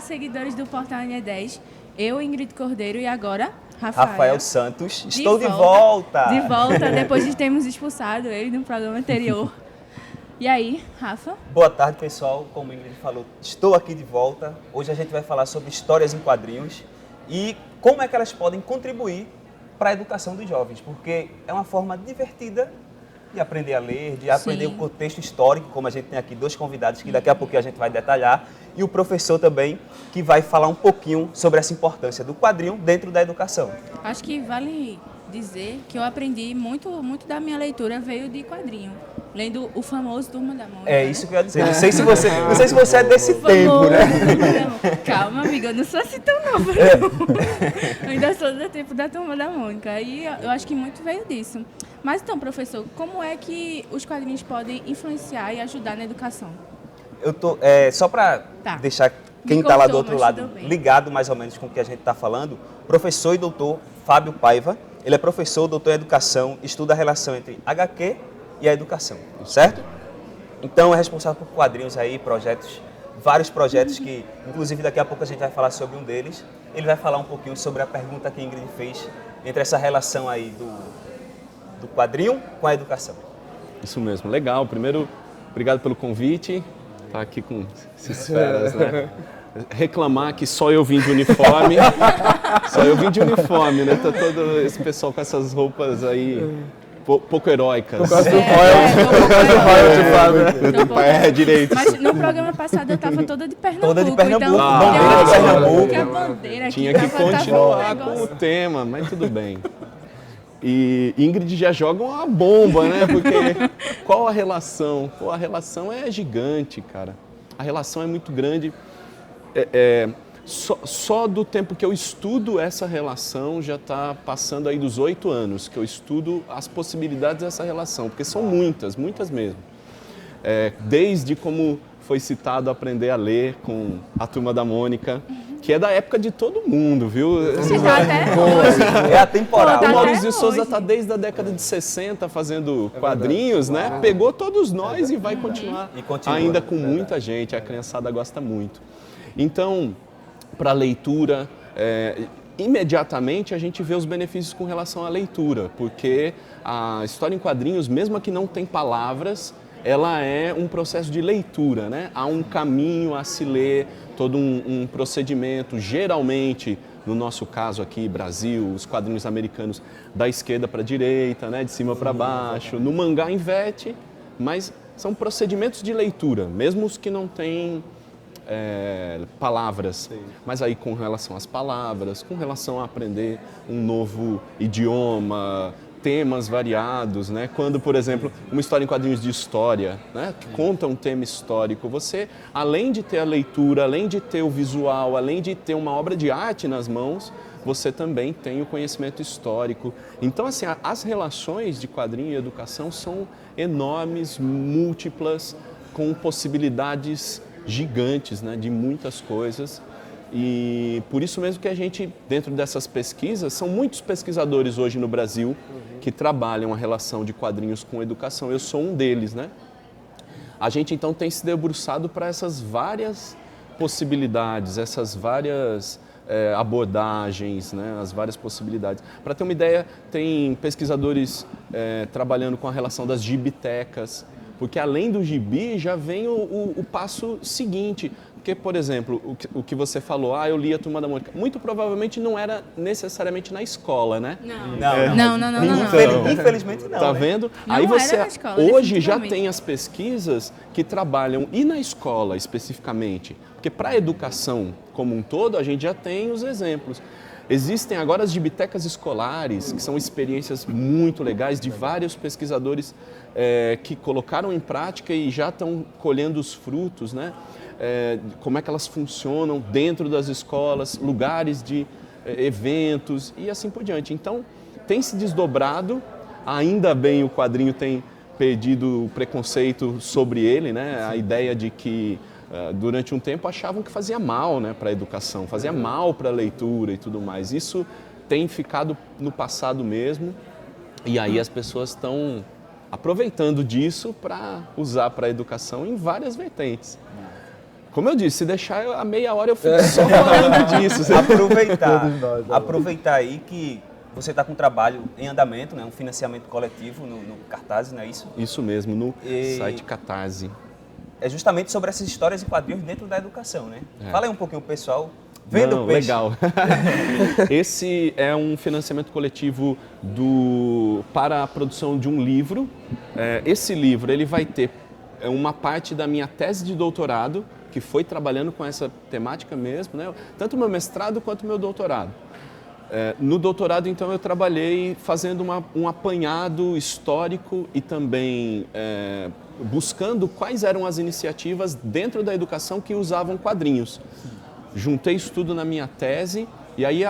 seguidores do Portal NE10. Eu, Ingrid Cordeiro, e agora Rafael Santos. Estou de volta! De volta, depois de termos expulsado ele no programa anterior. E aí, Rafa? Boa tarde, pessoal. Como a Ingrid falou, estou aqui de volta. Hoje a gente vai falar sobre histórias em quadrinhos e como é que elas podem contribuir para a educação dos jovens, porque é uma forma divertida de aprender a ler, de aprender o contexto histórico, como a gente tem aqui dois convidados que daqui a pouco a gente vai detalhar, e o professor também, que vai falar um pouquinho sobre essa importância do quadrinho dentro da educação. Acho que vale dizer que eu aprendi muito da minha leitura veio de quadrinho, lendo o famoso Turma da Mônica. É isso que eu ia dizer. Não sei se você é desse tempo, né? Calma, amiga, eu não sou assim tão nova, não. Eu ainda sou do tempo da Turma da Mônica. Aí eu acho que muito veio disso. Mas então, professor, como é que os quadrinhos podem influenciar e ajudar na educação? Eu tô, só para deixar quem está lá do outro lado ligado mais ou menos com o que a gente está falando, professor e doutor Fábio Paiva, ele é professor, doutor em educação, estuda a relação entre HQ e a educação, certo? Então é responsável por quadrinhos aí, projetos, vários projetos que, inclusive daqui a pouco a gente vai falar sobre um deles. Ele vai falar um pouquinho sobre a pergunta que a Ingrid fez entre essa relação aí do quadrinho com a educação. Isso mesmo, legal. Primeiro, obrigado pelo convite. Tá aqui com esses feras, né? Reclamar que só eu vim de uniforme. Só eu vim de uniforme, né? Tá todo esse pessoal com essas roupas aí pouco heróicas. Por causa do royalty, direito. Mas no programa passado eu tava toda de Pernambuco. Toda de Pernambuco. Então, Bandeira de Pernambuco. A bandeira tinha que continuar com o tema, mas tudo bem. E Ingrid já joga uma bomba, né? Porque qual a relação? Pô, a relação é gigante, cara. A relação é muito grande. Só do tempo que eu estudo essa relação já está passando aí dos 8 anos que eu estudo as possibilidades dessa relação, porque são muitas mesmo. Desde como foi citado aprender a ler com a Turma da Mônica, que é da época de todo mundo, viu? Você tá até hoje. É atemporal. O Maurício de Souza está desde a década de 60 fazendo quadrinhos, né? Pegou todos nós e vai continuar ainda com muita gente. A criançada gosta muito. Então, para a leitura, imediatamente a gente vê os benefícios com relação à leitura, porque a história em quadrinhos, mesmo que não tem palavras, ela é um processo de leitura, né? Há um caminho a se ler, todo um procedimento, geralmente, no nosso caso aqui, Brasil, os quadrinhos americanos, da esquerda para a direita, né? De cima para baixo. No mangá inverte, mas são procedimentos de leitura, mesmo os que não têm palavras. Sim. Mas aí com relação às palavras, com relação a aprender um novo idioma, temas variados, né? Quando, por exemplo, uma história em quadrinhos de história, né? Que conta um tema histórico, você, além de ter a leitura, além de ter o visual, além de ter uma obra de arte nas mãos, você também tem o conhecimento histórico. Então, assim, as relações de quadrinho e educação são enormes, múltiplas, com possibilidades gigantes, né? De muitas coisas. E por isso mesmo que a gente, dentro dessas pesquisas, são muitos pesquisadores hoje no Brasil que trabalham a relação de quadrinhos com educação. Eu sou um deles, né? A gente então tem se debruçado para essas várias possibilidades, essas várias abordagens, né? As várias possibilidades. Para ter uma ideia, tem pesquisadores trabalhando com a relação das gibitecas, porque além do gibi já vem o passo seguinte. Porque, por exemplo, o que você falou, eu li a Turma da Mônica, muito provavelmente não era necessariamente na escola, né? Não. Infelizmente não. Tá vendo? Não aí você era na escola, hoje já tem as pesquisas que trabalham, e na escola especificamente, porque para a educação como um todo, a gente já tem os exemplos. Existem agora as gibitecas escolares, que são experiências muito legais de vários pesquisadores que colocaram em prática e já estão colhendo os frutos, né? Como é que elas funcionam dentro das escolas, lugares de eventos e assim por diante. Então, tem se desdobrado, ainda bem o quadrinho tem perdido o preconceito sobre ele, né? A ideia de que durante um tempo achavam que fazia mal, né, para a educação, fazia mal para a leitura e tudo mais. Isso tem ficado no passado mesmo e aí as pessoas estão aproveitando disso para usar para a educação em várias vertentes. Como eu disse, se deixar a meia hora eu fico só falando disso. Aproveitar aí que você está com um trabalho em andamento, né? Um financiamento coletivo no Catarse, não é isso? Isso mesmo, no site Catarse. É justamente sobre essas histórias em quadrinhos dentro da educação, né? Fala aí um pouquinho, pessoal. Vendo o peixe. Legal. Esse é um financiamento coletivo para a produção de um livro. Esse livro ele vai ter uma parte da minha tese de doutorado, que foi trabalhando com essa temática mesmo, né? Tanto o meu mestrado quanto o meu doutorado. No doutorado, então, eu trabalhei fazendo um apanhado histórico e também buscando quais eram as iniciativas dentro da educação que usavam quadrinhos. Juntei isso tudo na minha tese e aí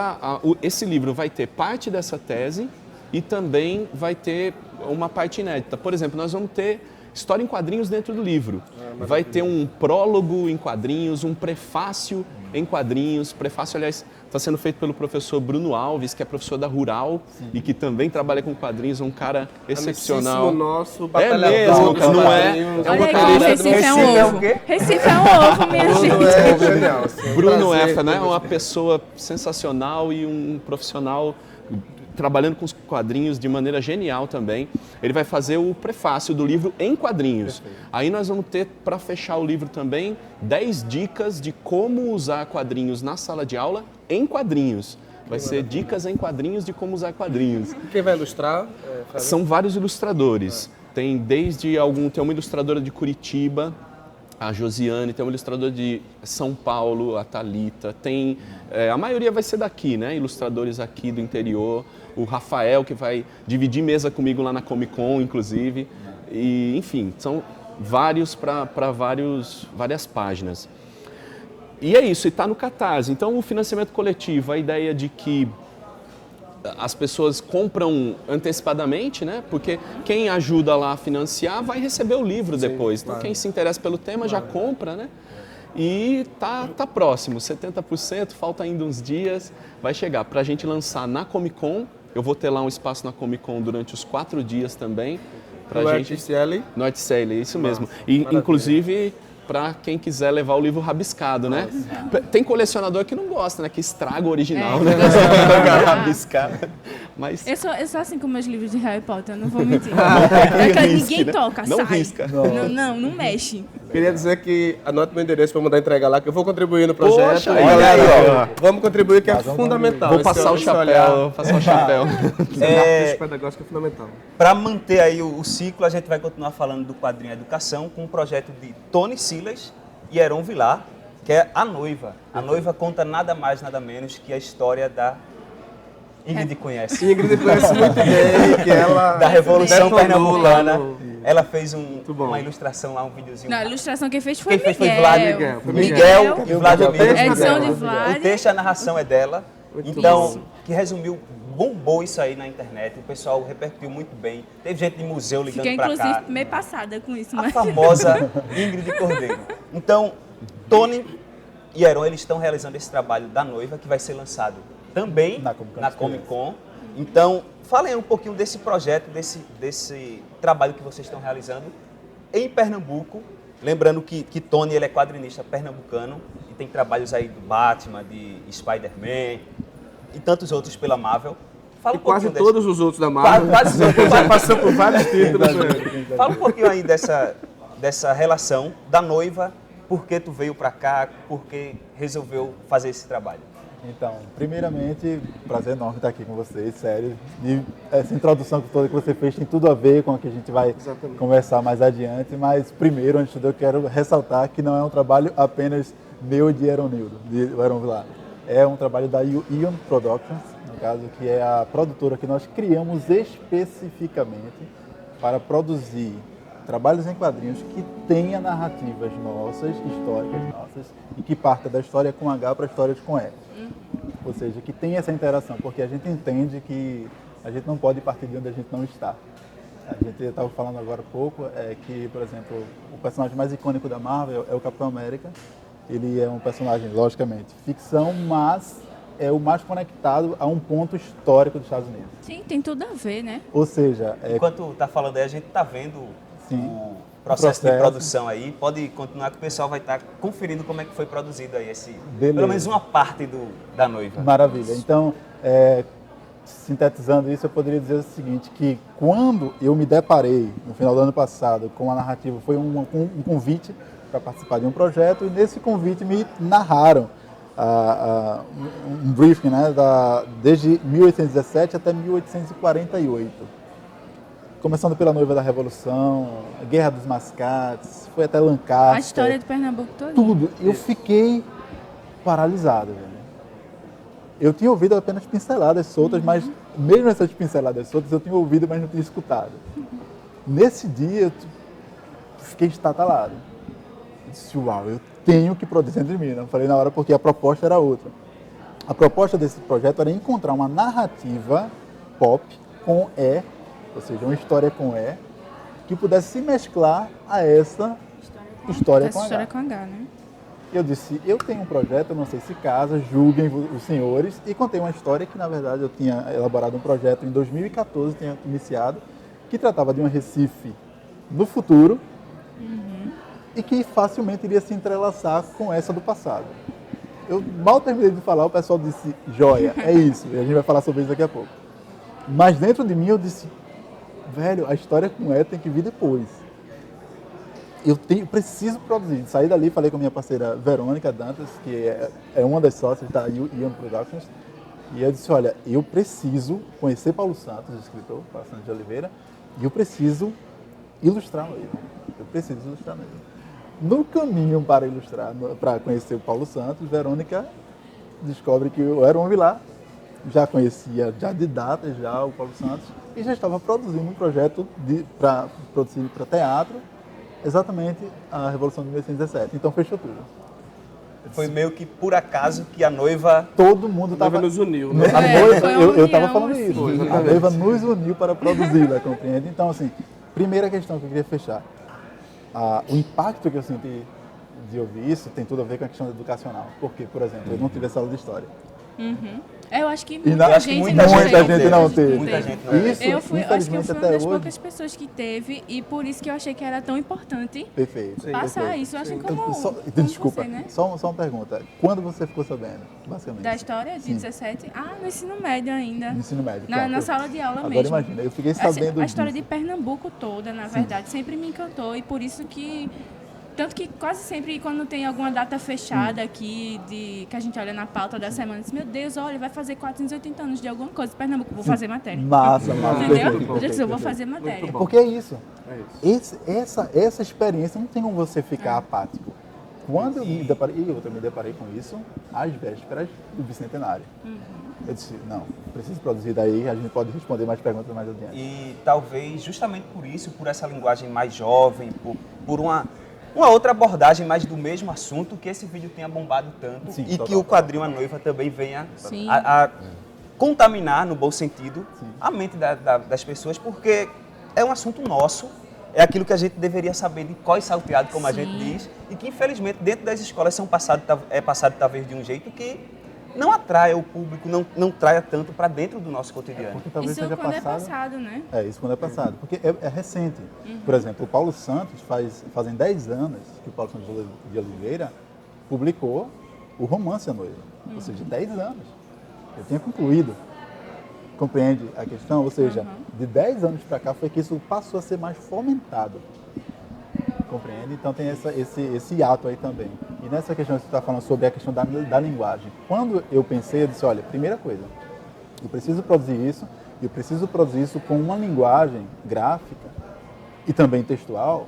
esse livro vai ter parte dessa tese e também vai ter uma parte inédita. Por exemplo, nós vamos ter história em quadrinhos dentro do livro. Vai ter um prólogo em quadrinhos, um prefácio em quadrinhos. Prefácio, aliás, está sendo feito pelo professor Bruno Alves, que é professor da Rural e que também trabalha com quadrinhos, um cara excepcional. Nosso mesmo, cara, não é? Olha aqui, Recife é um ovo. Recife é um ovo, minha gente. Bruno F, né? Uma pessoa sensacional e um profissional trabalhando com os quadrinhos de maneira genial também. Ele vai fazer o prefácio do livro em quadrinhos. Aí nós vamos ter, para fechar o livro também, 10 dicas de como usar quadrinhos na sala de aula em quadrinhos. Vai ser dicas em quadrinhos de como usar quadrinhos. Quem vai ilustrar? São vários ilustradores. Tem uma ilustradora de Curitiba, a Josiane, tem uma ilustradora de São Paulo, a Thalita, a maioria vai ser daqui, né? Ilustradores aqui do interior, o Rafael, que vai dividir mesa comigo lá na Comic Con, inclusive, e enfim, são vários para várias páginas. E é isso, e está no Catarse. Então, o financiamento coletivo, a ideia de que as pessoas compram antecipadamente, né? Porque quem ajuda lá a financiar vai receber o livro depois. Então, quem se interessa pelo tema já compra, né? E tá próximo, 70%, falta ainda uns dias, vai chegar. Para a gente lançar na Comic Con, eu vou ter lá um espaço na Comic Con durante os 4 dias também. No Articelli, isso mesmo. E, inclusive, para quem quiser levar o livro rabiscado, né? Tem colecionador que não gosta, né? Que estraga o original, né? Rabiscado. Mas... Eu sou assim com meus livros de Harry Potter, eu não vou mentir. Ninguém toca, não sai. Risca. Não mexe. Queria dizer que anote meu endereço para mandar entregar lá, que eu vou contribuir no projeto. Poxa, olha aí, ó. Vamos contribuir, que é fundamental. Vou passar o chapéu. Esse pedagógico é fundamental. Para manter aí o ciclo, a gente vai continuar falando do quadrinho Educação com um projeto de Tony Silas e Heron Vilar, que é A Noiva. A Noiva conta nada mais, nada menos que a história da... Ingrid conhece. Ingrid conhece muito bem, que ela... Da Revolução Pernambucana. Ela fez uma ilustração lá, um videozinho. Não, a ilustração quem fez foi Quem fez foi Miguel. Miguel e Vladimir. Edição de Vlad. O texto, a narração é dela. Então, que resumiu, bombou isso aí na internet. O pessoal repercutiu muito bem. Teve gente de museu ligando para cá. Fiquei, inclusive, meio passada com isso. A famosa Ingrid Cordeiro. Então, Tony e Heron, eles estão realizando esse trabalho da Noiva, que vai ser lançado também na Comic Con. Então, falem um pouquinho desse projeto, desse trabalho que vocês estão realizando em Pernambuco. Lembrando que Tony ele é quadrinista pernambucano e tem trabalhos aí do Batman, de Spider-Man e tantos outros pela Marvel. Fala quase todos os outros da Marvel. Quase já passou por vários títulos. Fala um pouquinho aí dessa relação da Noiva, por que tu veio para cá, por que resolveu fazer esse trabalho. Então, primeiramente, prazer enorme estar aqui com vocês, sério. E essa introdução toda que você fez tem tudo a ver com o que a gente vai conversar mais adiante, mas primeiro, antes de tudo, eu quero ressaltar que não é um trabalho apenas meu e de Heron Vilar. É um trabalho da Ion Productions, no caso, que é a produtora que nós criamos especificamente para produzir trabalhos em quadrinhos que tenha narrativas nossas, históricas nossas, e que parta da história com H para histórias com E. Ou seja, que tem essa interação, porque a gente entende que a gente não pode partir de onde a gente não está. A gente estava falando agora há pouco que, por exemplo, o personagem mais icônico da Marvel é o Capitão América. Ele é um personagem, logicamente, ficção, mas é o mais conectado a um ponto histórico dos Estados Unidos. Sim, tem tudo a ver, né? Ou seja... Enquanto está falando aí, a gente está vendo o processo de produção aí. Pode continuar que o pessoal vai estar conferindo como é que foi produzido aí pelo menos uma parte da noiva. Maravilha. Então, sintetizando isso, eu poderia dizer o seguinte, que quando eu me deparei, no final do ano passado, com a narrativa, foi um convite para participar de um projeto, e nesse convite me narraram um briefing, né, desde 1817 até 1848. Começando pela Noiva da Revolução, a Guerra dos Mascates, foi até Lancaster. A história de Pernambuco toda. Tudo. Eu fiquei paralisado, velho. Eu tinha ouvido apenas pinceladas soltas, mas mesmo essas pinceladas soltas eu tinha ouvido, mas não tinha escutado. Nesse dia eu fiquei estatalado. Eu disse, uau, eu tenho que produzir dentro de mim. Não falei na hora porque a proposta era outra. A proposta desse projeto era encontrar uma narrativa pop com ou seja, uma história com que pudesse se mesclar a essa história com H, né? Eu disse, eu tenho um projeto, eu não sei se casa, julguem os senhores, e contei uma história que, na verdade, eu tinha elaborado um projeto em 2014, tinha iniciado, que tratava de um Recife no futuro e que facilmente iria se entrelaçar com essa do passado. Eu mal terminei de falar, o pessoal disse, joia, é isso, e a gente vai falar sobre isso daqui a pouco. Mas dentro de mim eu disse, velho, a história com tem que vir depois. Eu preciso produzir. Saí dali, falei com a minha parceira Verônica Dantas, que é uma das sócias da Ian Productions, e eu disse, olha, eu preciso conhecer Paulo Santos, o escritor, Paulo Santos de Oliveira, e eu preciso ilustrar a noiva. Eu preciso ilustrar a noiva. No caminho para ilustrar, para conhecer o Paulo Santos, Verônica descobre que eu era um Vilar, já conhecia já de data já o Paulo Santos, e já estava produzindo um projeto para produzir para teatro, exatamente a Revolução de 1817. Então fechou tudo. Foi meio que por acaso que a noiva... Todo mundo estava... A noiva nos uniu, né? A noiva, eu estava falando assim. isso. A noiva nos uniu para produzi-la, compreende? Então, assim, primeira questão que eu queria fechar. O impacto que eu senti de ouvir isso tem tudo a ver com a questão educacional. Porque, por exemplo, eu não tive essa aula de história. Eu acho que muita gente não teve. Muita gente não teve. Isso, eu acho que eu infelizmente, fui uma até das hoje. poucas pessoas que teve e por isso que eu achei que era tão importante Perfeito. passar perfeito. isso. Eu achei como Desculpa, você, né? só uma pergunta. Quando você ficou sabendo, basicamente? Da história de 17? No ensino médio ainda. No ensino médio. Na pronto. sala de aula Agora mesmo. imagina, eu fiquei sabendo A história disso. de Pernambuco toda, na verdade, sempre me encantou e por isso que... Tanto que quase sempre quando tem alguma data fechada aqui, que a gente olha na pauta da semana, diz, meu Deus, olha, vai fazer 480 anos de alguma coisa em Pernambuco, vou fazer matéria. Massa. Entendeu? Eu disse, eu vou fazer matéria. Porque é isso. Essa experiência não tem como você ficar apático. Quando eu me deparei com isso, às vésperas do Bicentenário. Eu disse, não, preciso produzir daí, a gente pode responder mais perguntas mais adiante. E talvez justamente por isso, por essa linguagem mais jovem, por uma outra abordagem mais do mesmo assunto, que esse vídeo tenha bombado tanto. Sim, e total. que o quadrinho A Noiva também venha a contaminar, no bom sentido, a mente das pessoas, porque é um assunto nosso, é aquilo que a gente deveria saber de cós salteado, como a gente diz, e que infelizmente dentro das escolas é passado talvez de um jeito que não atraia o público, não traia tanto para dentro do nosso cotidiano. Porque talvez Isso seja quando passado. é passado, né? Isso quando é passado, porque é recente. Por exemplo, o Paulo Santos fazem 10 anos que o Paulo Santos de Oliveira publicou o romance A Noiva. Ou seja, 10 anos. Eu tinha concluído. Compreende a questão? Ou seja, de 10 anos para cá foi que isso passou a ser mais fomentado. Compreende? Então tem esse ato aí também. E nessa questão que você está falando sobre a questão da linguagem. Quando eu pensei, eu disse, olha, primeira coisa, eu preciso produzir isso com uma linguagem gráfica e também textual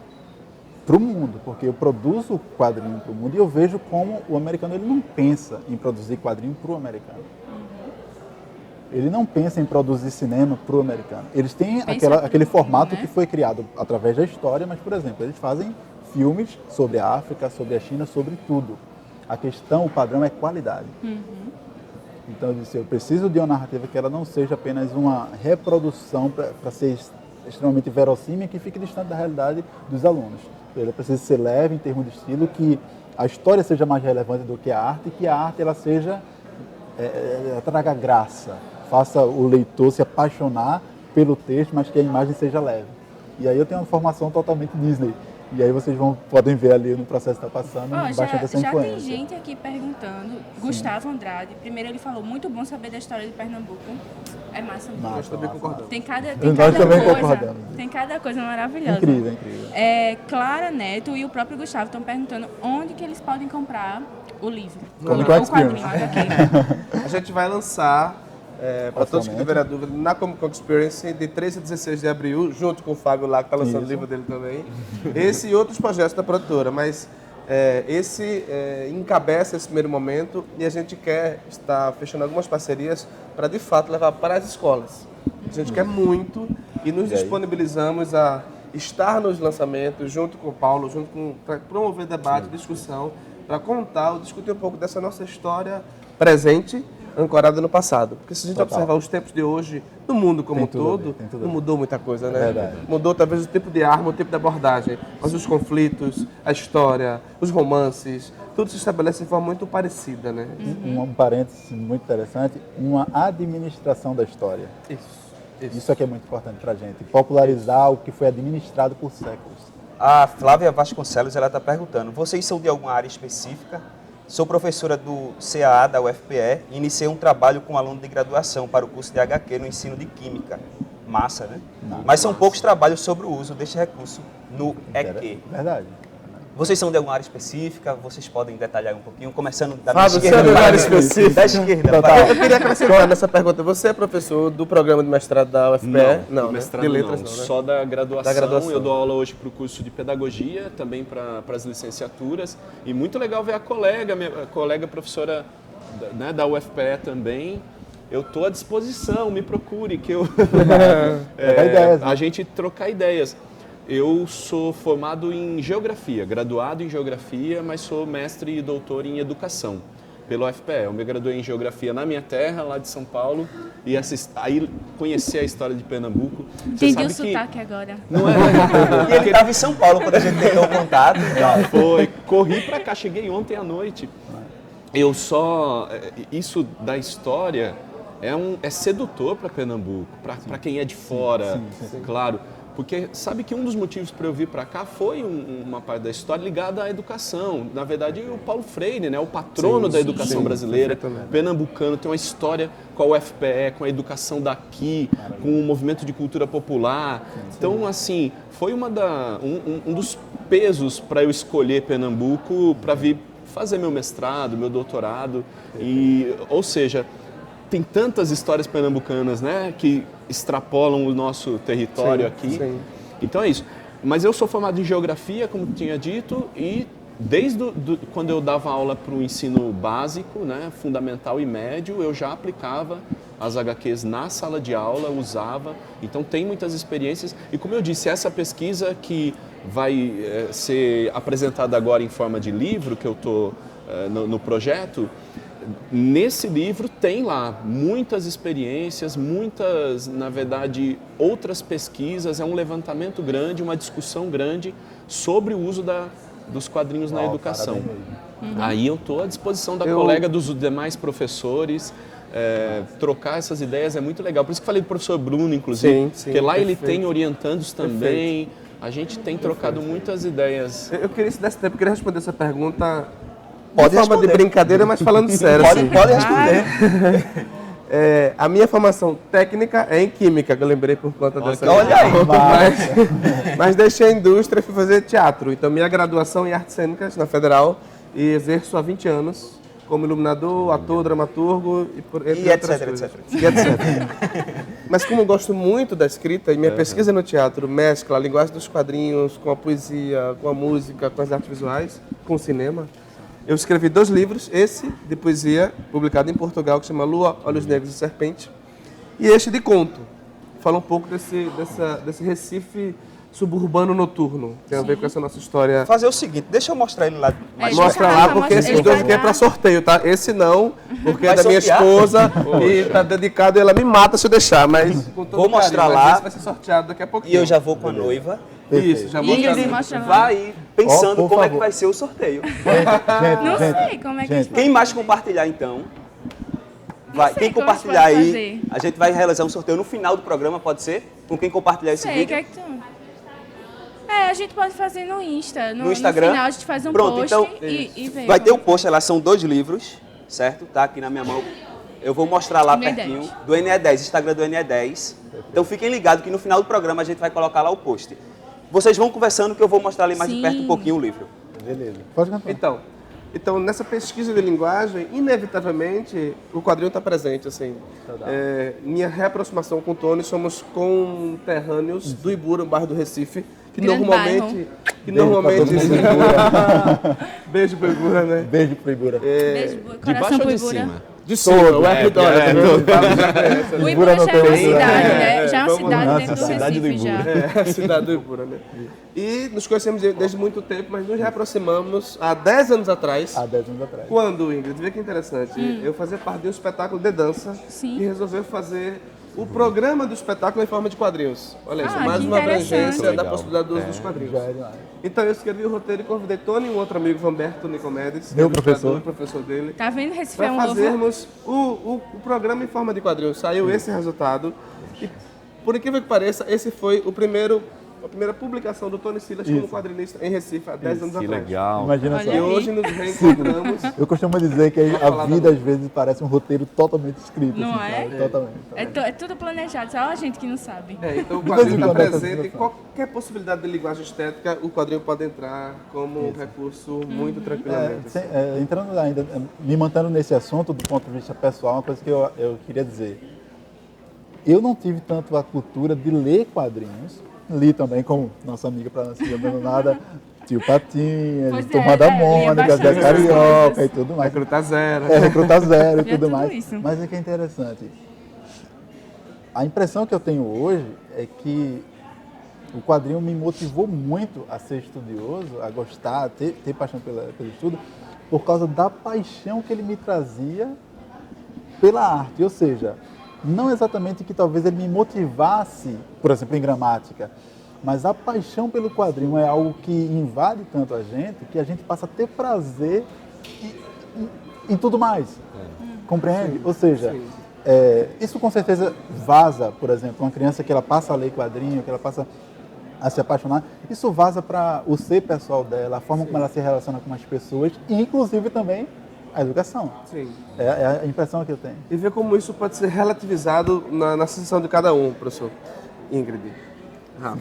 para o mundo, porque eu produzo quadrinho para o mundo e eu vejo como o americano ele não pensa em produzir quadrinho para o americano. Ele não pensa em produzir cinema para o americano. Eles têm aquele formato, né, que foi criado através da história, mas, por exemplo, eles fazem filmes sobre a África, sobre a China, sobre tudo. A questão, o padrão é qualidade. Então, eu disse, eu preciso de uma narrativa que ela não seja apenas uma reprodução para ser extremamente verossímil e que fique distante da realidade dos alunos. Ela precisa ser leve em termos de estilo, que a história seja mais relevante do que a arte e que a arte ela seja, ela traga graça, faça o leitor se apaixonar pelo texto, mas que a imagem seja leve. E aí eu tenho uma formação totalmente Disney. E aí vocês podem ver ali no processo que está passando, bastante essa já influência. tem gente aqui perguntando. Gustavo Andrade, primeiro ele falou, muito bom saber da história de Pernambuco. É massa. Nós também concordamos. Tem Nós também concordamos. Tem cada coisa maravilhosa. Incrível, incrível. Clara Neto e o próprio Gustavo estão perguntando onde que eles podem comprar o livro. Comic O quadrinho, A gente vai lançar, para todos que tiverem dúvida, na Comic Con Experience, de 13 a 16 de abril, junto com o Fábio lá, que está lançando o livro dele também. Esse e outros projetos da produtora, mas esse encabeça esse primeiro momento e a gente quer estar fechando algumas parcerias para, de fato, levar para as escolas. A gente quer muito e nos disponibilizamos a estar nos lançamentos, junto com o Paulo, para promover debate, discussão, para contar ou discutir um pouco dessa nossa história presente, ancorada no passado. Porque se a gente observar os tempos de hoje, no mundo como um todo, não mudou muita coisa, né? Verdade. Mudou talvez o tipo de arma, o tipo de abordagem, mas os conflitos, a história, os romances, tudo se estabelece de forma muito parecida, né? Um parênteses muito interessante, uma administração da história. Isso aqui é muito importante para a gente, popularizar o que foi administrado por séculos. A Flávia Vasconcelos está perguntando, vocês são de alguma área específica? Sou professora do CAA da UFPE e iniciei um trabalho com aluno de graduação para o curso de HQ no ensino de Química. Massa, né? Mas são poucos trabalhos sobre o uso deste recurso no EQ. Verdade. Vocês são de alguma área específica? Vocês podem detalhar um pouquinho, começando da Fábio, esquerda. você é de área específica? Da esquerda. Eu queria acrescentar nessa pergunta. Você é professor do programa de mestrado da UFPE? Não, mestrado de letras não, não, né? só da graduação. Da graduação. Eu dou aula hoje para o curso de pedagogia, também para as licenciaturas. E muito legal ver minha colega professora da UFPE também. Eu estou à disposição, me procure, que eu a gente trocar ideias. Eu sou formado em geografia, graduado em geografia, mas sou mestre e doutor em educação pelo UFPE. Eu me graduei em geografia na minha terra, lá de São Paulo, e aí conheci a história de Pernambuco. Entendi o sotaque agora. Não é? E ele estava em São Paulo quando a gente tentou o contato. Foi, corri para cá, cheguei ontem à noite. Isso da história é sedutor para Pernambuco, para quem é de fora, claro. Porque sabe que um dos motivos para eu vir para cá foi uma parte da história ligada à educação. Na verdade, o Paulo Freire, né, o patrono da educação brasileira, pernambucano, tem uma história com a UFPE, com a educação daqui, com o movimento de cultura popular. Então, assim, foi um dos pesos para eu escolher Pernambuco para vir fazer meu mestrado, meu doutorado. Ou seja, tem tantas histórias pernambucanas, né, que extrapolam o nosso território aqui. Sim. Então é isso. Mas eu sou formado em geografia, como tinha dito, e desde quando eu dava aula para o ensino básico, né, fundamental e médio, eu já aplicava as HQs na sala de aula, usava. Então tem muitas experiências. E como eu disse, essa pesquisa que vai ser apresentada agora em forma de livro, que eu estou no projeto, nesse livro tem lá muitas experiências, muitas, na verdade, outras pesquisas, é um levantamento grande, uma discussão grande sobre o uso dos quadrinhos na educação. Aí eu estou à disposição da colega, dos demais professores, trocar essas ideias é muito legal. Por isso que falei do professor Bruno, inclusive, porque lá ele tem orientandos também, a gente tem trocado muitas ideias. Eu queria, se desse tempo, eu queria responder essa pergunta. Pode de forma de brincadeira, mas falando sério. Pode responder. A minha formação técnica é em química, que eu lembrei por conta dessa. Olha aí. Mas deixei a indústria e fui fazer teatro. Então, minha graduação em artes cênicas na Federal e exerço há 20 anos como iluminador, ator, dramaturgo e etc. Mas como eu gosto muito da escrita e minha pesquisa no teatro mescla a linguagem dos quadrinhos com a poesia, com a música, com as artes visuais, com o cinema, eu escrevi 2 livros, esse de poesia, publicado em Portugal, que chama Lua, Olhos Negros e Serpente, e este de conto. Fala um pouco desse Recife suburbano noturno. Tem a ver com essa nossa história. Fazer o seguinte, deixa eu mostrar ele lá. Mostra lá, porque esses 2 aqui é para sorteio, tá? Esse não, porque é da minha esposa e tá dedicado, ela me mata se eu deixar, mas com todo vou mostrar carinho, lá. Esse vai ser sorteado daqui a pouquinho. E eu já vou com a noiva. Isso, já mostra lá. Vai pensando como é que vai ser o sorteio. Não sei como é que Quem mais compartilhar, então? Vai. Quem como compartilhar pode aí, fazer. a gente vai realizar um sorteio no final do programa, pode ser? Com quem compartilhar esse Sei, vídeo. que é que tu... A gente pode fazer no Insta. No Instagram? No final a gente faz um Pronto, post então, e vê. vai ter um post lá, são 2 livros, certo? Tá aqui na minha mão. Eu vou mostrar lá NE10. pertinho do NE10, Instagram do NE10. Então fiquem ligados que no final do programa a gente vai colocar lá o post. Vocês vão conversando que eu vou mostrar ali mais de perto um pouquinho o livro. Beleza. Pode cantar. Então, nessa pesquisa de linguagem, inevitavelmente, o quadrinho está presente, assim. Minha reaproximação com o Tony, somos conterrâneos do Ibura, um bairro do Recife, que Grande normalmente... Beijo pro Ibura, né? Beijo pro Ibura. Beijo, De coração baixo ou pro de Ibura. cima? De cima, o Equidória. O Ibura já é uma cidade, né? Já é uma Vamos cidade lá. dentro do Cidade do Recife já. Ibura. A cidade do Ibura, né? E nos conhecemos desde muito tempo, mas nos reaproximamos há 10 anos atrás. Há 10 anos atrás. Quando, Ingrid, vê que interessante, eu fazia parte de um espetáculo de dança Sim. e resolveu fazer o programa do espetáculo em forma de quadrinhos. Olha isso, Ah, mais que uma interessante. abrangência da Legal. possibilidade do uso dos quadrinhos. Já é demais. Então eu escrevi o roteiro e convidei Tony e um outro amigo, Vamberto Nicomedes, Meu ilustrador, professor. professor dele, Tá vendo? Recife é para um ovo. fazermos o programa em forma de quadrinhos. Saiu esse resultado e, por incrível que pareça, esse foi a primeira publicação do Tony Silas como quadrinista em Recife há 10 anos Que atrás. legal. Imagina Olha só. E aí. hoje nos reencontramos. Eu costumo dizer que a vida às vezes parece um roteiro totalmente escrito. Não assim, é? sabe? Totalmente. É tudo planejado, só a gente que não sabe. Então o De vez quadrinho em está quando essa presente em situação. qualquer possibilidade de linguagem estética, o quadrinho pode entrar como um recurso muito tranquilamente. Entrando ainda, me mantendo nesse assunto do ponto de vista pessoal, uma coisa que eu queria dizer. Eu não tive tanto a cultura de ler quadrinhos, li também como nossa amiga para não se dando nada, Tio Patinha, Pois Turma é, da lia Mônica, bastante Zé essas Carioca coisas. e tudo mais. Recruta zero. Recruta Zero e Via tudo tudo mais. isso. Mas é que é interessante. A impressão que eu tenho hoje é que o quadrinho me motivou muito a ser estudioso, a gostar, a ter paixão pelo estudo, por causa da paixão que ele me trazia pela arte. Ou seja, não exatamente que talvez ele me motivasse, por exemplo, em gramática, mas a paixão pelo quadrinho é algo que invade tanto a gente que a gente passa a ter prazer em tudo mais. Compreende? Sim, Ou seja, sim. Isso com certeza vaza, por exemplo, uma criança que ela passa a ler quadrinho, que ela passa a se apaixonar, isso vaza para o ser pessoal dela, a forma como ela se relaciona com as pessoas e inclusive também a educação. Sim. É a impressão que eu tenho. E ver como isso pode ser relativizado na sensação de cada um, professor Ingrid, Rafa.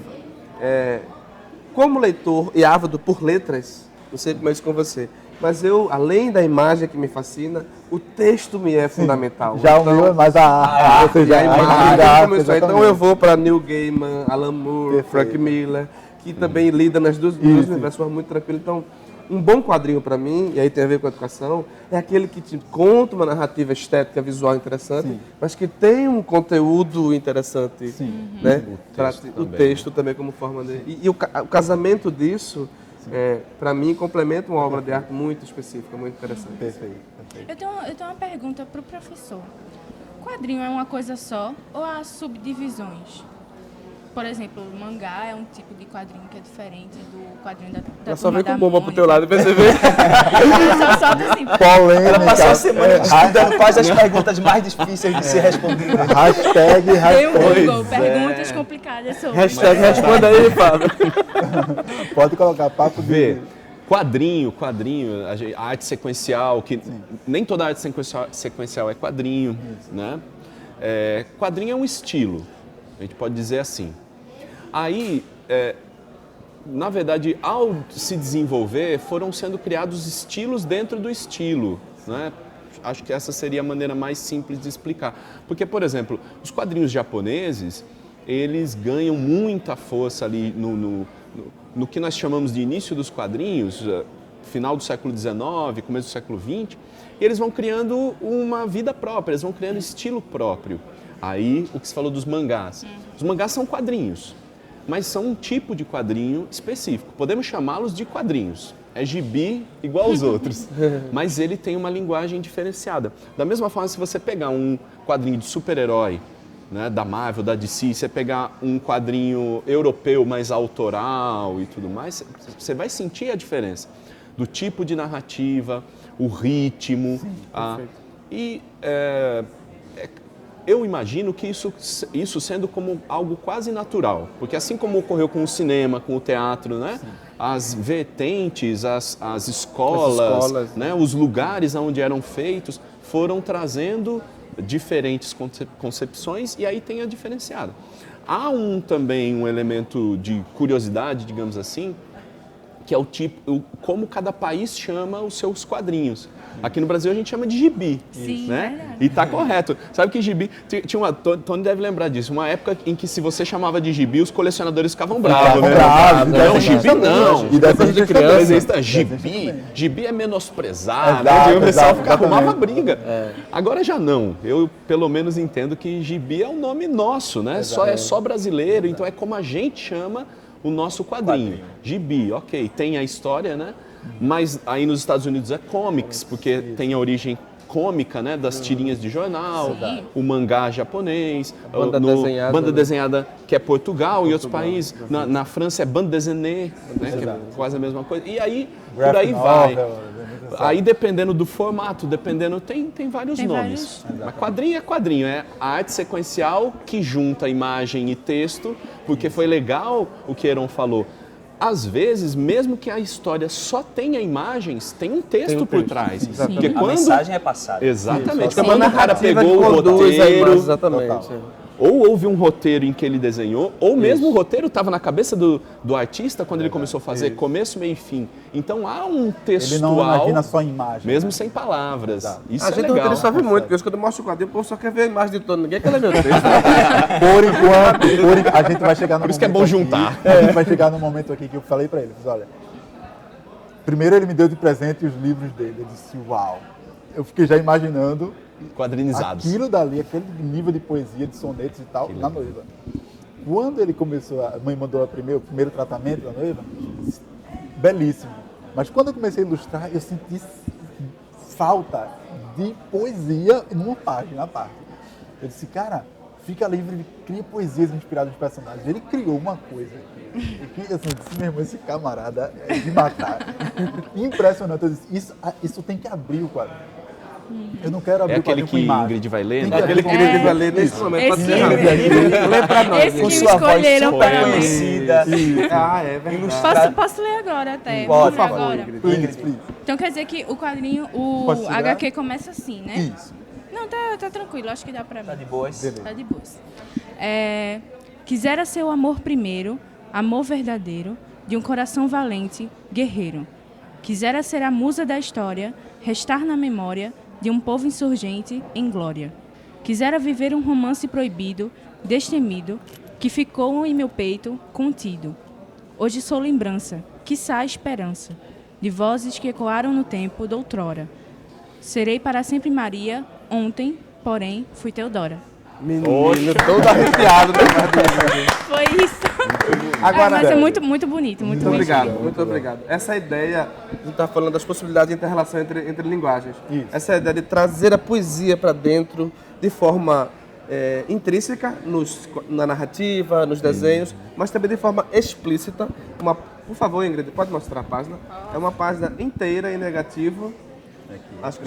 Como leitor e ávido por letras, não sei como é isso com você, mas eu, além da imagem que me fascina, o texto me é fundamental. Já o meu é mais a arte, ou seja, E a imagem arte, começou. Então exatamente. eu vou para Neil Gaiman, Alan Moore, Perfeito. Frank Miller, que também lida nas duas Isso. universos de forma muito tranquila. Então, um bom quadrinho para mim, e aí tem a ver com a educação, é aquele que te conta uma narrativa estética, visual interessante, Sim. mas que tem um conteúdo interessante. Sim. Né? O O texto também como forma de... E o casamento disso, para mim, complementa uma obra de arte muito específica, muito interessante. Perfeito. Eu tenho uma pergunta para o professor. Quadrinho é uma coisa só ou há subdivisões? Por exemplo, o mangá é um tipo de quadrinho que é diferente do quadrinho da Ela só Turma vem da com bomba pro teu Mônica. lado, percebeu? Eu só solto assim. Polêmica. Ela passou a semana estudando quais as perguntas mais difíceis de ser respondidas. Hashtag, Tem um hashtag. Google, perguntas complicadas sobre. Hashtag responda aí, Fábio. Pode colocar papo Vê, de... quadrinho, a arte sequencial, que nem toda arte sequencial é quadrinho, né? Quadrinho é um estilo, a gente pode dizer assim. Aí, na verdade, ao se desenvolver, foram sendo criados estilos dentro do estilo, né? Acho que essa seria a maneira mais simples de explicar. Porque, por exemplo, os quadrinhos japoneses, eles ganham muita força ali no que nós chamamos de início dos quadrinhos, final do século XIX, começo do século XX, e eles vão criando uma vida própria, eles vão criando estilo próprio. Aí, o que se falou dos mangás. Os mangás são quadrinhos, mas são um tipo de quadrinho específico. Podemos chamá-los de quadrinhos. É gibi igual aos outros, mas ele tem uma linguagem diferenciada. Da mesma forma, se você pegar um quadrinho de super-herói, né, da Marvel, da DC, você pegar um quadrinho europeu mais autoral e tudo mais, você vai sentir a diferença do tipo de narrativa, o ritmo. Perfeito. E eu imagino que isso sendo como algo quase natural, porque assim como ocorreu com o cinema, com o teatro, né? As vertentes, as escolas, né? Os lugares onde eram feitos foram trazendo diferentes concepções e aí tem a diferenciada. Há também um elemento de curiosidade, digamos assim, que é como cada país chama os seus quadrinhos. Aqui no Brasil a gente chama de gibi, né? E tá correto. Sabe que gibi... Tony deve lembrar disso. Uma época em que se você chamava de gibi, os colecionadores ficavam bravos, né? Não, gibi não. E depois de criança. Gibi é menosprezado. O pessoal arrumava briga. Agora já não. Eu, pelo menos, entendo que gibi é um nome nosso, né? É só brasileiro, então é como a gente chama o nosso quadrinho. Gibi, ok. Tem a história, né? Mas aí nos Estados Unidos é comics, porque tem a origem cômica, né, das tirinhas de jornal, o mangá japonês, banda desenhada que é Portugal e outros países. Na França é bande dessinée, né, que é quase a mesma coisa. E aí, por aí vai. Aí dependendo do formato, tem vários nomes. Mas quadrinho é quadrinho, é a arte sequencial que junta imagem e texto, porque foi legal o que Heron falou. Às vezes, mesmo que a história só tenha imagens, tem um texto por trás. Porque a mensagem é passada. Exatamente. Quando o cara pegou o roteiro, exatamente. Ou houve um roteiro em que ele desenhou, ou mesmo o roteiro estava na cabeça do artista quando ele começou a fazer, começo, meio e fim. Então há um textual, ele não imagina só imagem, mesmo sem palavras. Isso a é gente legal. roteiro sofre muito, porque quando eu mostro o quadrinho, o povo só quer ver a imagem de todo, ninguém quer ler meu texto. Por enquanto, a gente vai chegar no Por isso que é bom juntar. A gente vai chegar no momento aqui que eu falei pra ele, olha, primeiro ele me deu de presente os livros dele, eu disse, uau. Eu fiquei já imaginando quadrinizados. Aquilo dali, aquele nível de poesia, de sonetos e tal, na noiva. Quando ele começou, a mãe mandou o primeiro tratamento da noiva, belíssimo. Mas quando eu comecei a ilustrar, eu senti falta de poesia numa página à parte. Eu disse, cara, fica livre, cria poesias inspiradas nos personagens. Ele criou uma coisa aqui. Que, assim, eu disse, meu irmão, esse camarada é de matar. Impressionante. Eu disse, isso tem que abrir o quadrinho. Eu não quero abrir o quadrinho com imagem. Ingrid vai ler, né? Aquele que Ingrid vai ler nesse momento. Lê pra nós. Esse que me escolheram para conhecida. É verdade. Posso ler agora até? Por favor, agora. Please. Então quer dizer que o quadrinho, o HQ começa assim, né? Isso. Não, tá tranquilo, acho que dá pra mim. Tá de boas? Tá de boas. Quisera ser o amor primeiro, amor verdadeiro, de um coração valente, guerreiro. Quisera ser a musa da história, restar na memória de um povo insurgente em glória. Quisera viver um romance proibido, destemido, que ficou em meu peito contido. Hoje sou lembrança, quiçá esperança, de vozes que ecoaram no tempo doutrora. Serei para sempre Maria, ontem, porém, fui Teodora. Menino, todo arrepiado. Foi isso. Agora, mas é muito, muito bonito. Muito obrigado, muito obrigado. Essa ideia, a gente está falando das possibilidades de inter-relação entre linguagens. Isso. Essa ideia de trazer a poesia para dentro de forma intrínseca na narrativa, nos desenhos, mas também de forma explícita. Por favor, Ingrid, pode mostrar a página? É uma página inteira em negativo. Acho que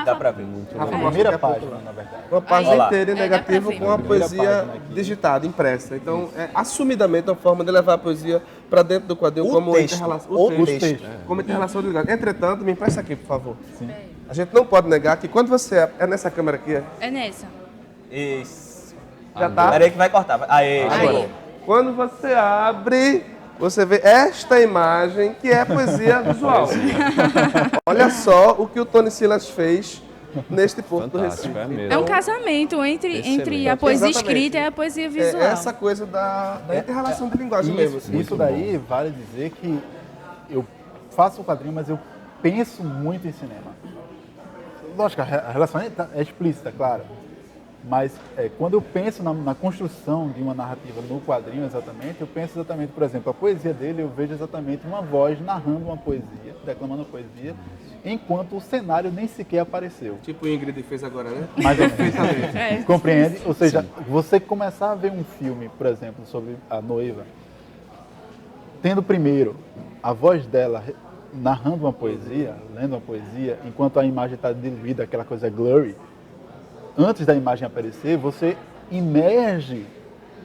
dá para ver. A primeira página, na verdade. Uma página inteira em negativo com a poesia digitada, impressa. Então, é assumidamente uma forma de levar a poesia para dentro do quadrinho como inter-relação. Como inter-relação de linguagem. Entretanto, me empresta aqui, por favor. Sim. A gente não pode negar que quando você... É nessa câmera aqui? É nessa. Isso. Já tá? Peraí que vai cortar. Aê. Quando você abre, você vê esta imagem que é poesia visual. Olha só o que o Tony Silas fez neste ponto do Recife. É um casamento entre a poesia escrita e a poesia visual. É essa coisa da inter-relação de linguagem mesmo. Isso daí vale dizer que eu faço o quadrinho, mas eu penso muito em cinema. Lógico, a relação é explícita, claro. Mas quando eu penso na construção de uma narrativa no quadrinho, exatamente, eu penso exatamente, por exemplo, a poesia dele, eu vejo exatamente uma voz narrando uma poesia, declamando uma poesia, enquanto o cenário nem sequer apareceu. Tipo o Ingrid fez agora, né? Mais ou menos. Compreende? Ou seja, você começar a ver um filme, por exemplo, sobre a noiva, tendo primeiro a voz dela narrando uma poesia, lendo uma poesia, enquanto a imagem está diluída, aquela coisa blurry, antes da imagem aparecer, você imerge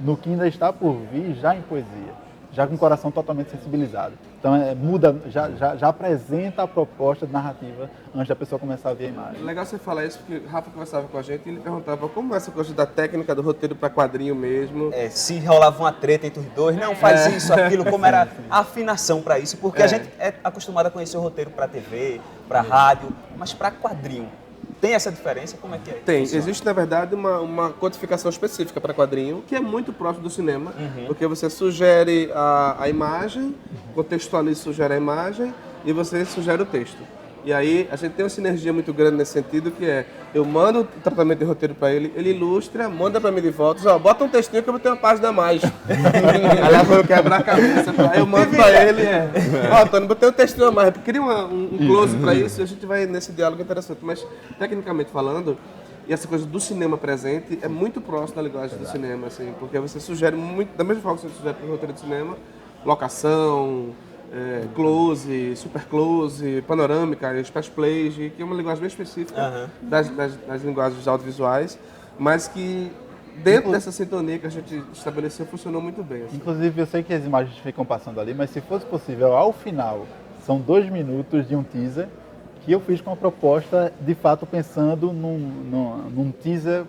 no que ainda está por vir já em poesia, já com o coração totalmente sensibilizado. Então, muda, já apresenta a proposta de narrativa antes da pessoa começar a ver a imagem. Legal você falar isso, porque o Rafa conversava com a gente e ele perguntava como é essa coisa da técnica do roteiro para quadrinho mesmo. Se rolava uma treta entre os dois, não faz isso, aquilo, como era a afinação para isso, porque a gente é acostumado a conhecer o roteiro para TV, para rádio, mas para quadrinho. Tem essa diferença? Como é que é? Tem. Existe, na verdade, uma codificação específica para quadrinho, que é muito próximo do cinema, porque você sugere a imagem, contextualiza, sugere a imagem e você sugere o texto. E aí a gente tem uma sinergia muito grande nesse sentido, que é, eu mando o tratamento de roteiro para ele, ele ilustra, manda para mim de volta, bota um textinho que eu vou ter uma página a mais. Aliás, eu quebrar a cabeça, aí eu mando para ele, Antônio, botei um textinho a mais, cria um close para isso e a gente vai nesse diálogo interessante. Mas, tecnicamente falando, e essa coisa do cinema presente é muito próximo da linguagem do cinema, assim, porque você sugere muito, da mesma forma que você sugere para o roteiro de cinema, locação, close, super close, panorâmica, splash play, que é uma linguagem bem específica das linguagens audiovisuais, mas que dentro dessa sintonia que a gente estabeleceu funcionou muito bem. Assim. Inclusive, eu sei que as imagens ficam passando ali, mas se fosse possível, ao final, são 2 minutos de um teaser que eu fiz com uma proposta, de fato, pensando num teaser,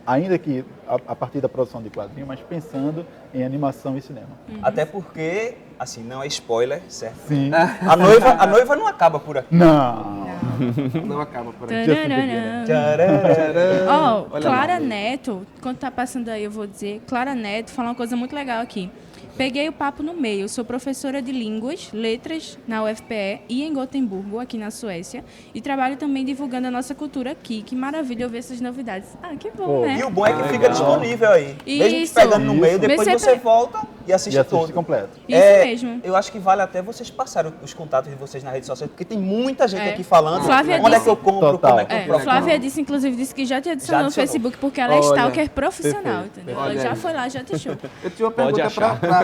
ainda que a partir da produção de quadrinho, mas pensando em animação e cinema. Até porque, assim, não é spoiler, certo? Sim. A noiva não acaba por aqui. Não acaba por aqui. Clara Neto, quando tá passando aí eu vou dizer, Clara Neto fala uma coisa muito legal aqui. Peguei o papo no meio. Sou professora de línguas, letras na UFPE e em Gotemburgo, aqui na Suécia. E trabalho também divulgando a nossa cultura aqui. Que maravilha eu ver essas novidades. Ah, que bom, né? E o bom é que fica disponível aí. Mesmo Isso. pegando no meio, depois Mas você volta e assiste todo. Completo. Isso mesmo. Eu acho que vale até vocês passarem os contatos de vocês na rede social, porque tem muita gente aqui falando. Flávia onde disse, é que eu compro, como é que eu procuro. Flávia disse, inclusive, disse que já te adicionou no Facebook, porque ela é stalker profissional, entendeu? Ela já foi lá, já te achou. Eu tinha uma pergunta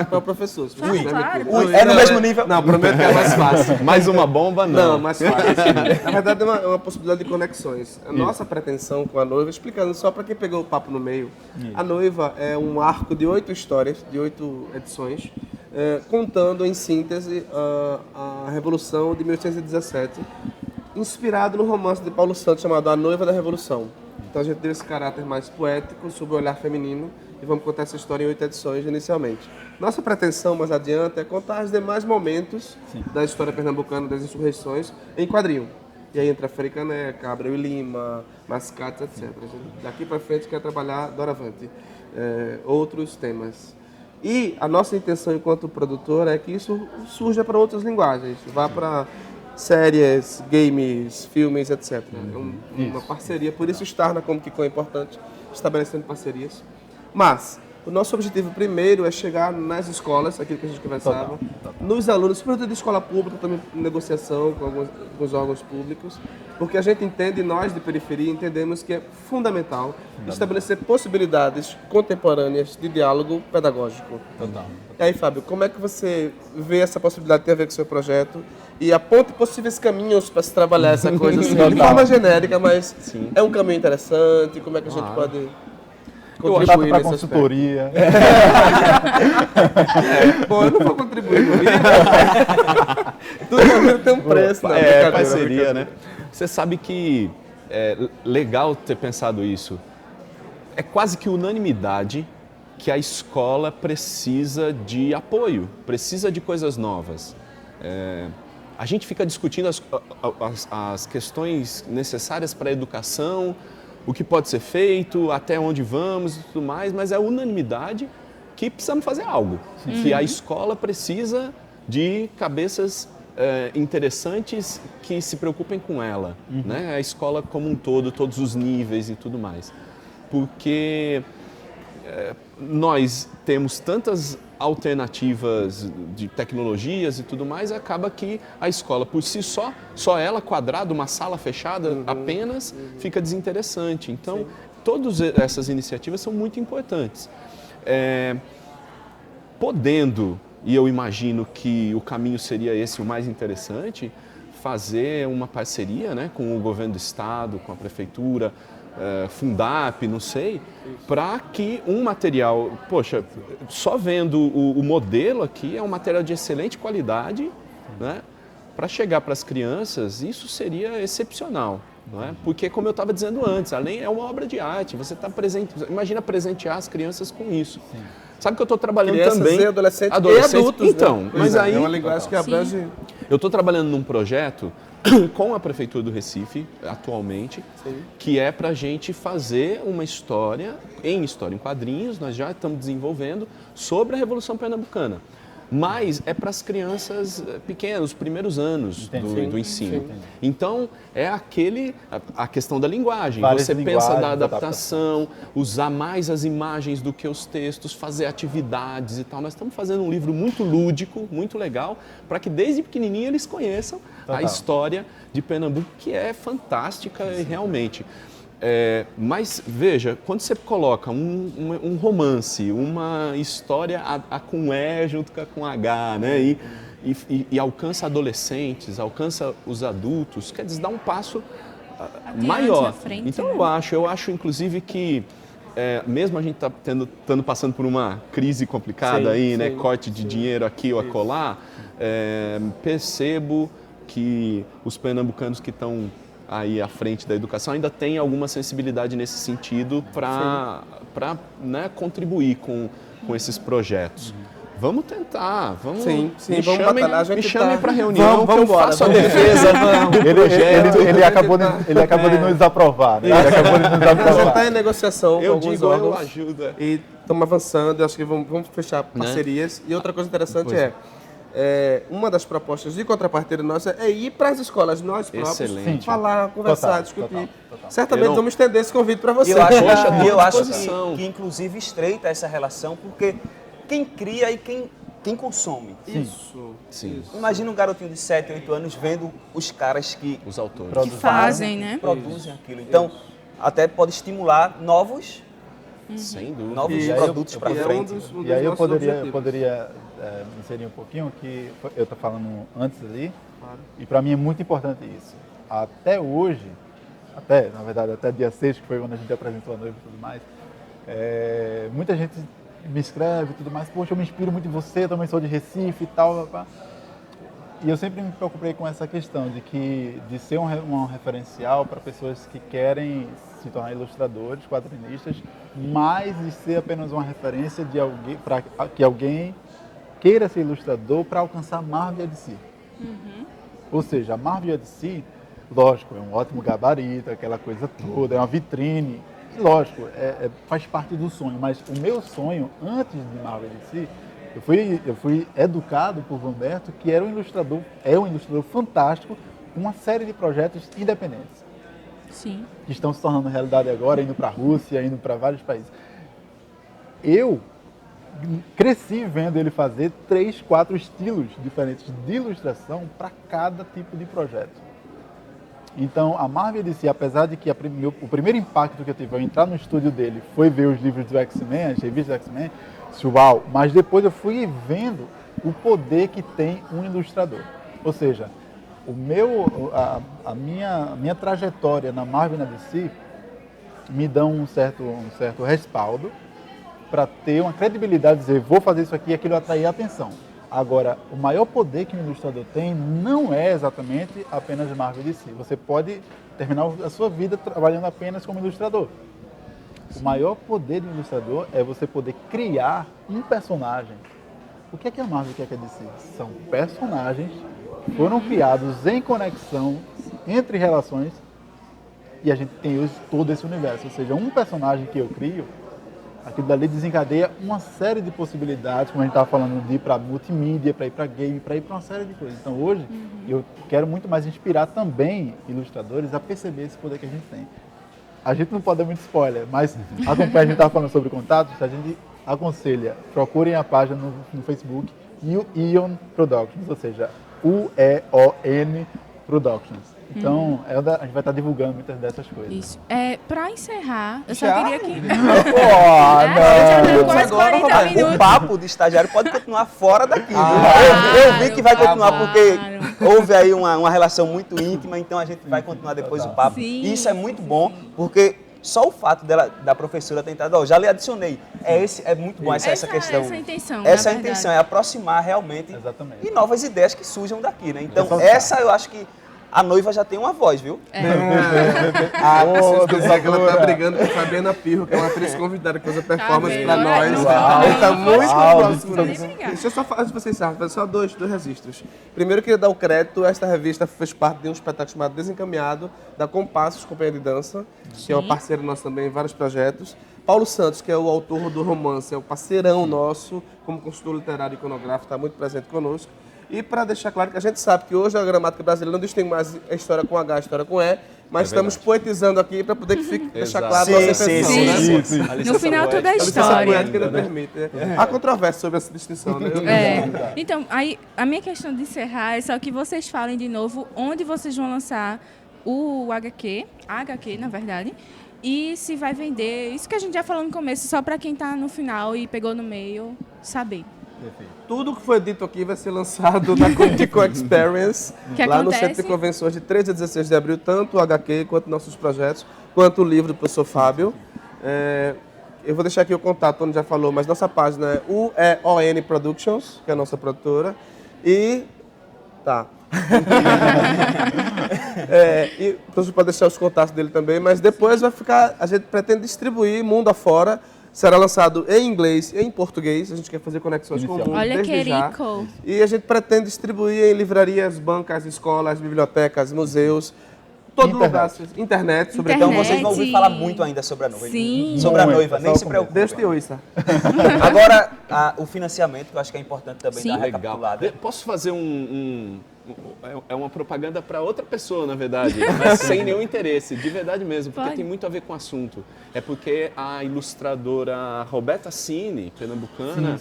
para o professor. Claro. É no mesmo nível? Não, prometo que é mais fácil. Mais uma bomba, não. Não, mais fácil. Na verdade, é uma possibilidade de conexões. A nossa pretensão com a noiva, explicando só para quem pegou o papo no meio, a noiva é um arco de 8 histórias, de 8 edições, contando em síntese a Revolução de 1817, inspirado no romance de Paulo Santos chamado A Noiva da Revolução. Então a gente deu esse caráter mais poético, sob o olhar feminino, e vamos contar essa história em 8 edições inicialmente. Nossa pretensão mais adiante é contar os demais momentos da história pernambucana das insurreições em quadrinho. E aí entra Frei Caneca, Abreu e Lima, Mascates, etc. Daqui para frente quer trabalhar doravante outros temas. E a nossa intenção enquanto produtor é que isso surja para outras linguagens, vá para séries, games, filmes, etc. É uma parceria, por isso estar na Comic Con é importante, estabelecendo parcerias. Mas o nosso objetivo primeiro é chegar nas escolas, aquilo que a gente conversava, nos alunos, sobretudo de escola pública, também em negociação com alguns órgãos públicos, porque a gente entende, nós de periferia, entendemos que é fundamental estabelecer possibilidades contemporâneas de diálogo pedagógico. Total. E aí, Fábio, como é que você vê essa possibilidade de ter a ver com o seu projeto e aponta possíveis caminhos para se trabalhar essa coisa assim, de forma genérica, mas é um caminho interessante, como é que a gente pode contribuir para nesse consultoria. Bom, eu não vou contribuir com isso. Tudo tem um preço, né? Parceria, né? Você sabe que é legal ter pensado isso. É quase que unanimidade que a escola precisa de apoio, precisa de coisas novas. A gente fica discutindo as questões necessárias para a educação, o que pode ser feito, até onde vamos e tudo mais, mas é unanimidade que precisamos fazer algo. Que a escola precisa de cabeças interessantes que se preocupem com ela, né? A escola como um todo, todos os níveis e tudo mais. Porque nós temos tantas alternativas de tecnologias e tudo mais, acaba que a escola por si só ela quadrada, uma sala fechada apenas, fica desinteressante. Então, todas essas iniciativas são muito importantes. Podendo, e eu imagino que o caminho seria esse o mais interessante, fazer uma parceria, né, com o governo do estado, com a prefeitura, Fundap, não sei, para que um material, poxa, só vendo o modelo aqui, é um material de excelente qualidade, né? Para chegar para as crianças, isso seria excepcional. Não é? Porque, como eu estava dizendo antes, além é uma obra de arte, você está presente, imagina presentear as crianças com isso. Sim. Sabe que eu estou trabalhando crianças também... E adolescentes e adultos. Então, né? mas aí... É uma linguagem que abrange... Eu estou trabalhando num projeto com a Prefeitura do Recife, atualmente, que é para a gente fazer uma história em quadrinhos, nós já estamos desenvolvendo, sobre a Revolução Pernambucana. Mas é para as crianças pequenas, os primeiros anos do ensino. Sim. Então, é a questão da linguagem. Você pensa da adaptação, usar mais as imagens do que os textos, fazer atividades e tal. Nós estamos fazendo um livro muito lúdico, muito legal, para que desde pequenininho eles conheçam a história de Pernambuco, que é fantástica e realmente... mas veja, quando você coloca um romance, uma história com E junto com H, né? E alcança adolescentes, alcança os adultos, quer dizer, dá um passo maior. Frente, então né? eu acho inclusive que mesmo a gente estando passando por uma crise complicada né? Corte de dinheiro aqui ou acolá, percebo que os pernambucanos que estão aí à frente da educação ainda tem alguma sensibilidade nesse sentido para né, contribuir com esses projetos. Vamos tentar, vamos vamos me chamem para reunião, vamos que eu faço a defesa do projeto. Ele acabou de nos aprovar. Né? Ele acabou de nos aprovar. Já está em negociação com alguns órgãos. Eu ajudo. E estamos avançando, acho que vamos fechar parcerias. Né? E outra coisa interessante uma das propostas de contrapartida nossa é ir para as escolas nós próprios, falar, conversar, discutir. Total. Certamente vamos estender esse convite para você. Eu acho que inclusive estreita essa relação, porque quem cria e quem consome. Sim. Imagina um garotinho de 7, 8 anos vendo os caras os autores que fazem, né? Produzem aquilo. Então, até pode estimular novos produtos para frente. E aí eu poderia me inserir um pouquinho, que eu estou falando antes ali, e para mim é muito importante isso. Até hoje, na verdade, até dia 6, que foi quando a gente apresentou a noiva e tudo mais, muita gente me escreve e tudo mais, poxa, eu me inspiro muito em você, eu também sou de Recife e tal, e eu sempre me preocupei com essa questão de ser um referencial para pessoas que querem se tornar ilustradores, quadrinistas, mas de ser apenas uma referência de alguém, para que alguém queira ser ilustrador para alcançar a Marvel e a DC. Ou seja, a Marvel e a DC, lógico, é um ótimo gabarito, aquela coisa toda, é uma vitrine, e lógico, faz parte do sonho, mas o meu sonho, antes de Marvel e DC, eu fui educado por Humberto, que é um ilustrador fantástico, com uma série de projetos independentes. Sim. Que estão se tornando realidade agora, indo para a Rússia, indo para vários países. Eu cresci vendo ele fazer 3, 4 estilos diferentes de ilustração para cada tipo de projeto. Então, a Marvel DC, apesar de que o primeiro impacto que eu tive ao entrar no estúdio dele foi ver os livros do X-Men, as revistas do X-Men, uau, mas depois eu fui vendo o poder que tem um ilustrador. Ou seja, a minha trajetória na Marvel e na DC me dão um certo respaldo para ter uma credibilidade, dizer, vou fazer isso aqui e aquilo atrair a atenção. Agora, o maior poder que um ilustrador tem não é exatamente apenas Marvel e DC. Você pode terminar a sua vida trabalhando apenas como ilustrador. O maior poder do ilustrador é você poder criar um personagem. O que é a Marvel e o que é a DC? São personagens que foram criados em conexão entre relações e a gente tem hoje todo esse universo. Ou seja, um personagem que eu crio, aquilo dali desencadeia uma série de possibilidades, como a gente estava falando, de ir para multimídia, para ir para game, para ir para uma série de coisas. Então hoje eu quero muito mais inspirar também ilustradores a perceber esse poder que a gente tem. A gente não pode dar muito spoiler, mas a gente estava falando sobre contatos, a gente aconselha, procurem a página no Facebook, Ion Productions, ou seja, UEON Productions. Então, a gente vai estar divulgando muitas dessas coisas. Isso. Para encerrar, eu só queria que... Quase 40 minutos. O papo de estagiário pode continuar fora daqui. Eu vi que vai continuar porque houve aí uma relação muito íntima, então a gente vai continuar depois o papo. Sim, e isso é muito bom, porque Só o fato da professora ter entrado, já lhe adicionei. É muito bom essa questão. Essa é a intenção. Essa é a intenção, é aproximar realmente e novas ideias que surjam daqui, né? Então, essa eu acho que a noiva já tem uma voz, viu? Vocês pensam que ela tá brigando com a Fabiana Pirro, que é uma atriz convidada que faz a performance pra nós. Ele tá muito próximo disso. Deixa eu só falar, antes de vocês fazer só dois registros. Primeiro, eu queria dar o crédito. Esta revista fez parte de um espetáculo chamado Desencaminhado, da Compassos, Companhia de Dança, que é um parceiro nosso também em vários projetos. Paulo Santos, que é o autor do romance, é o parceirão nosso, como consultor literário e iconográfico, está muito presente conosco. E para deixar claro que a gente sabe que hoje a gramática brasileira não distingue mais a história com H, a história com E, mas estamos poetizando aqui para poder deixar claro a nossa intenção, né? No final toda a história. A poética ainda permite. Há controvérsia sobre essa distinção, né? Então, aí, a minha questão de encerrar é só que vocês falem de novo onde vocês vão lançar o HQ, na verdade, e se vai vender. Isso que a gente já falou no começo, só para quem está no final e pegou no meio saber. Tudo que foi dito aqui vai ser lançado na Comic Con Experience, lá no Centro de Convenções de 13 a 16 de abril, tanto o HQ, quanto nossos projetos, quanto o livro do professor Fábio. Eu vou deixar aqui o contato, onde já falou, mas nossa página é UEON Productions, que é a nossa produtora, e... Tá. E o professor pode deixar os contatos dele também, mas depois vai ficar... A gente pretende distribuir mundo afora. Será lançado em inglês e em português. A gente quer fazer conexões com o mundo desde já. E a gente pretende distribuir em livrarias, bancas, escolas, bibliotecas, museus, todo lugar. Internet. Então vocês vão ouvir falar muito ainda sobre a noiva. Sim. Sobre a noiva, nem se preocupe. Deus te ouça. Agora, o financiamento, que eu acho que é importante também dar recapitulada. Posso fazer é uma propaganda para outra pessoa, na verdade, mas sem nenhum interesse, de verdade mesmo, porque tem muito a ver com o assunto. É porque a ilustradora Roberta Cini, pernambucana,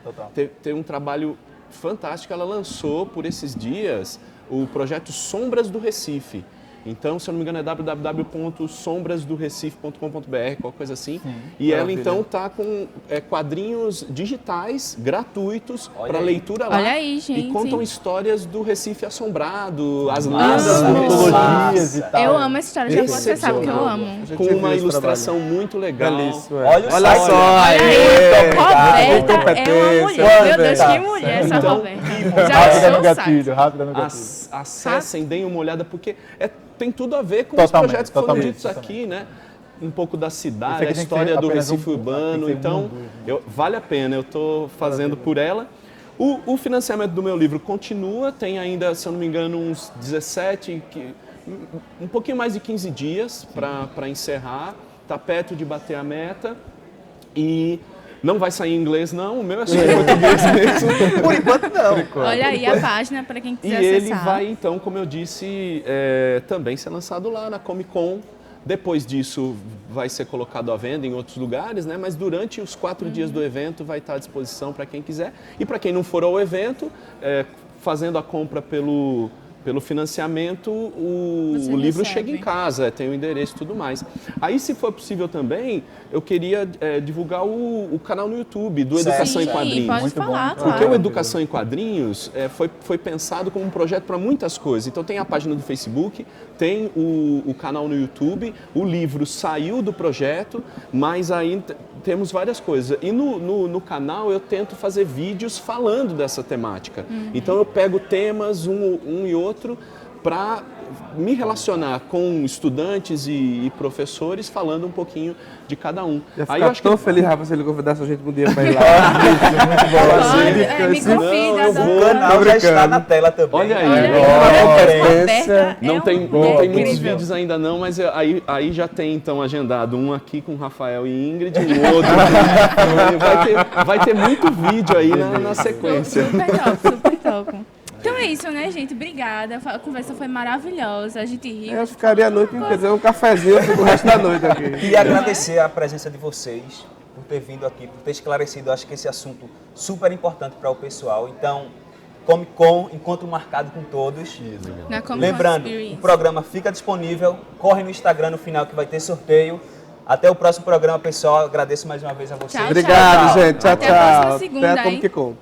Total. tem um trabalho fantástico. Ela lançou por esses dias o projeto Sombras do Recife. Então, se eu não me engano, é www.sombrasdorecife.com.br, qualquer coisa assim. E ela, então, está com quadrinhos digitais gratuitos para leitura lá. Olha aí, gente. E contam histórias do Recife assombrado, as lendas do mitologias e tal. Eu amo essa história, já você sabe que eu amo. Com uma ilustração muito legal. Olha só. Olha aí, Roberta é uma mulher. Meu Deus, que mulher essa Roberta. Rápida no gatilho. Acessem, deem uma olhada, porque tem tudo a ver com os projetos que foram ditos aqui, né? Um pouco da cidade, a história do Recife urbano. Então, vale a pena, eu estou fazendo por ela. O financiamento do meu livro continua, tem ainda, se eu não me engano, uns 17, um pouquinho mais de 15 dias para encerrar. Está perto de bater a meta. E não vai sair em inglês, não. O meu é só em português mesmo. Por enquanto, não. Olha aí a página para quem quiser acessar. E ele vai, então, como eu disse, também ser lançado lá na Comic Con. Depois disso, vai ser colocado à venda em outros lugares, né? Mas durante os 4 dias do evento vai estar à disposição para quem quiser. E para quem não for ao evento, fazendo a compra pelo financiamento, o livro chega em casa, tem o endereço e tudo mais. Aí, se for possível também, eu queria divulgar o canal no YouTube do Educação em Quadrinhos. Pode falar, porque o Educação em Quadrinhos foi pensado como um projeto para muitas coisas. Então, tem a página do Facebook, tem o canal no YouTube, o livro saiu do projeto, mas ainda temos várias coisas. E no canal eu tento fazer vídeos falando dessa temática. Então, eu pego temas, um e outro, para me relacionar com estudantes e professores, falando um pouquinho de cada um. Aí eu acho tão feliz, Rafa, se ele convidasse a gente um dia para ir lá. Me convida, o canal já está na tela também. Olha aí. Não tem muitos vídeos ainda não, mas aí já tem então agendado um aqui com Rafael e Ingrid, um outro. Vai ter muito vídeo aí na sequência. Super top. Então é isso, né, gente? Obrigada. A conversa foi maravilhosa. A gente riu. Eu ficaria a noite inteira, um cafezinho pro resto da noite aqui. E agradecer a presença de vocês por ter vindo aqui, por ter esclarecido. Eu acho que esse assunto super importante para o pessoal. Então, Comic Con, encontro marcado com todos. Lembrando, o programa fica disponível. Corre no Instagram no final que vai ter sorteio. Até o próximo programa, pessoal. Agradeço mais uma vez a vocês. Obrigado, gente. Tchau, tchau. Até a próxima segunda, Até a Comic Con.